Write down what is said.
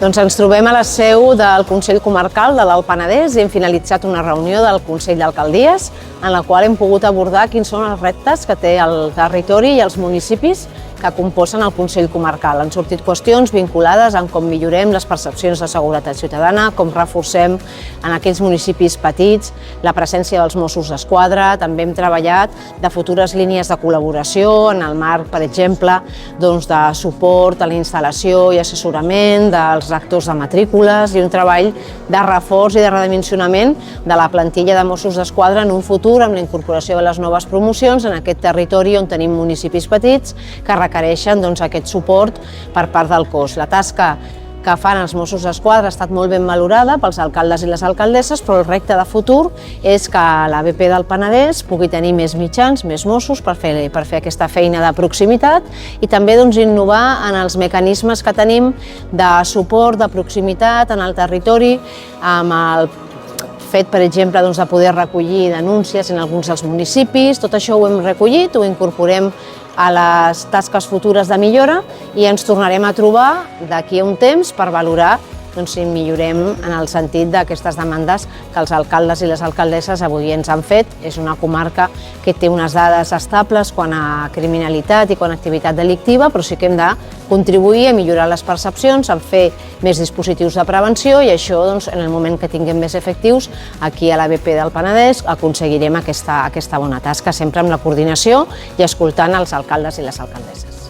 Doncs ens trobem a la seu del Consell Comarcal de l'Alt Penedès i hem finalitzat una reunió del Consell d'Alcaldies en la qual hem pogut abordar quins són els reptes que té el territori i els municipis que componen el Consell Comarcal. Han sortit qüestions vinculades amb com millorem les percepcions de seguretat ciutadana, com reforcem en aquells municipis petits la presència dels Mossos d'Esquadra. També hem treballat de futures línies de col·laboració en el marc, per exemple, de suport a la instal·lació i assessorament dels rectors de matrícules i un treball de reforç i de redimensionament de la plantilla de Mossos d'Esquadra en un futur amb la incorporació de les noves promocions en aquest territori on tenim municipis petits que requereixen aquest suport per part del cos. La tasca que fan els Mossos d'Esquadra ha estat molt ben valorada pels alcaldes i les alcaldesses, però el repte de futur és que la BP del Penedès pugui tenir més mitjans, més Mossos per fer aquesta feina de proximitat i també innovar en els mecanismes que tenim de suport, de proximitat en el territori, amb el fet, per exemple, de poder recollir denúncies en alguns dels municipis. Tot això ho hem recollit, ho incorporem a les tasques futures de millora i ens tornarem a trobar d'aquí a un temps per valorar si millorem en el sentit d'aquestes demandes que els alcaldes i les alcaldesses avui ens han fet. És una comarca que té unes dades estables quant a criminalitat i quant a activitat delictiva, però sí que hem de contribuir a millorar les percepcions, a fer més dispositius de prevenció i això, en el moment que tinguem més efectius, aquí a la BP del Penedès aconseguirem aquesta bona tasca, sempre amb la coordinació i escoltant els alcaldes i les alcaldesses.